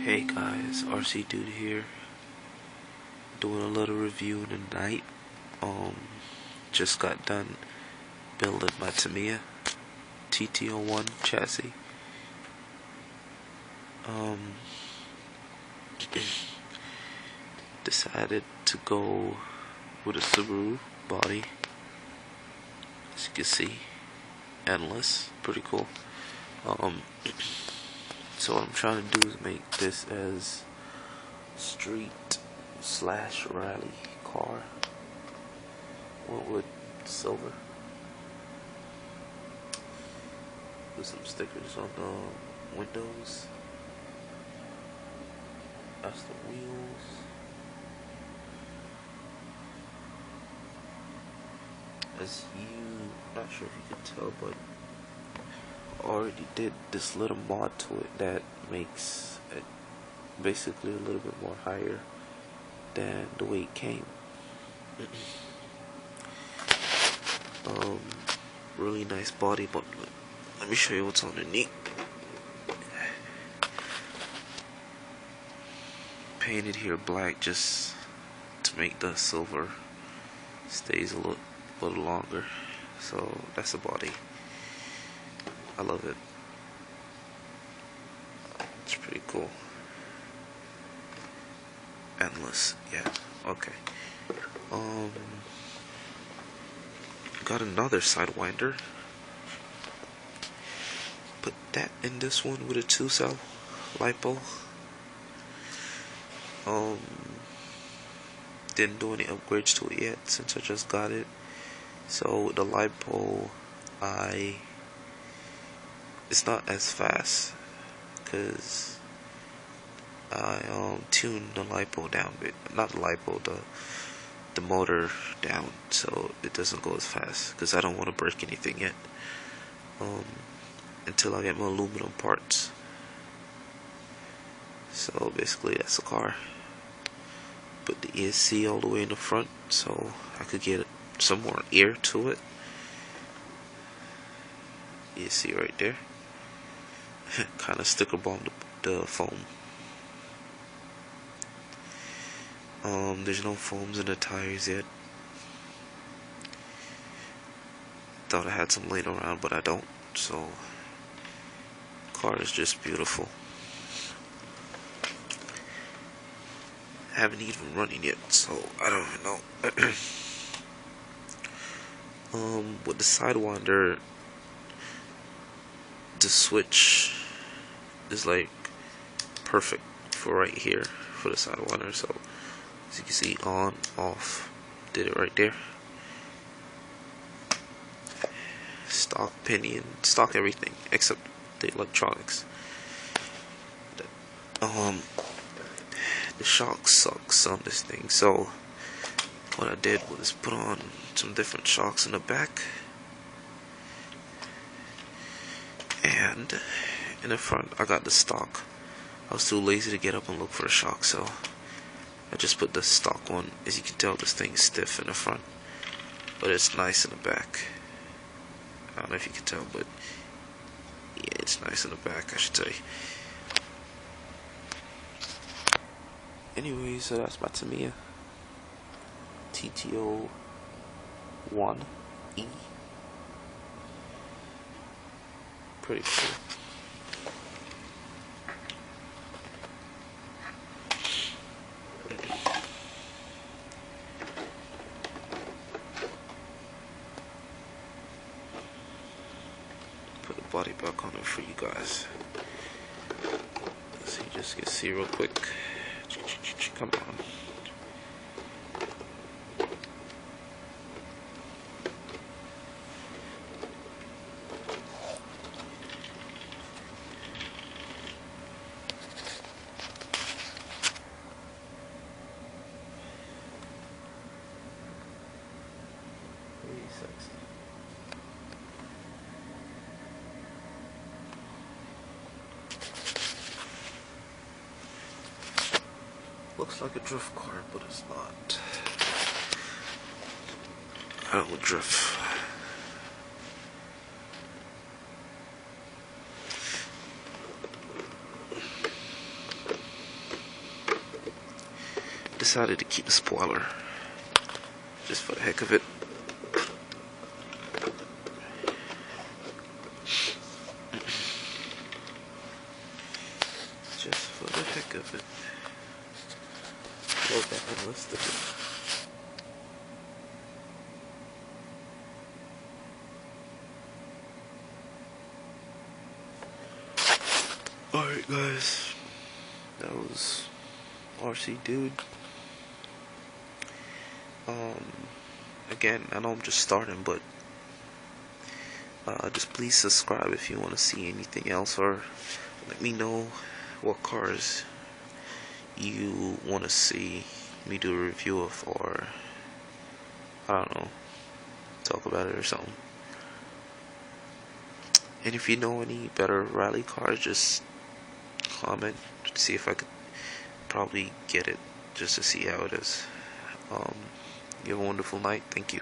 Hey guys, RC Dude here, doing a little review tonight. Just got done building my Tamiya TT01 chassis. Decided to go with a Subaru body. As you can see, endless, pretty cool. So what I'm trying to do is make this as street / rally car. Went with silver. Put some stickers on the windows. That's the wheels. As not sure if you can tell, but I already did this little mod to it that makes it basically a little bit more higher than the way it came. Really nice body, but let me show you what's underneath. Painted here black just to make the silver stays a little longer. So that's the body. I love it. It's pretty cool. Endless, yeah. Okay. Got another sidewinder. Put that in this one with a 2-cell lipo. Didn't do any upgrades to it yet since I just got it. So with the lipo, it's not as fast because I tuned the lipo down a bit. Not the lipo, the motor down, so it doesn't go as fast because I don't want to break anything yet until I get my aluminum parts. So basically that's the car. Put the ESC all the way in the front so I could get some more air to it. ESC right there. Kind of sticker bombed the foam. There's no foams in the tires yet. Thought I had some laying around, but I don't. So, car is just beautiful. Haven't even running yet, so I don't even know. With the Sidewinder, the switch is like perfect for right here for the Sidewinder. So as you can see, on, off, did it right there. Stock pinion, stock everything except the electronics. The shock sucks on this thing, so what I did was put on some different shocks in the back, and in the front I got the stock. I was too lazy to get up and look for a shock, so I just put the stock one. As you can tell, this thing is stiff in the front, but it's nice in the back. I don't know if you can tell, but yeah, it's nice in the back, I should say. Anyway, so that's my Tamiya TT01 E. Pretty cool. Put the body back on it for you guys, so you just can see real quick. Come on. Really sexy. Looks like a drift car, but it's not. I don't drift. decided to keep the spoiler just for the heck of it. Just for the heck of it. Love that unlisted. Alright guys, that was RC Dude. Again, I know I'm just starting, but just please subscribe if you want to see anything else, or let me know what cars you want to see me do a review of, or I don't know, talk about it or something. And if you know any better rally cars, just comment to see if I could probably get it, just to see how it is. You have a wonderful night. Thank you.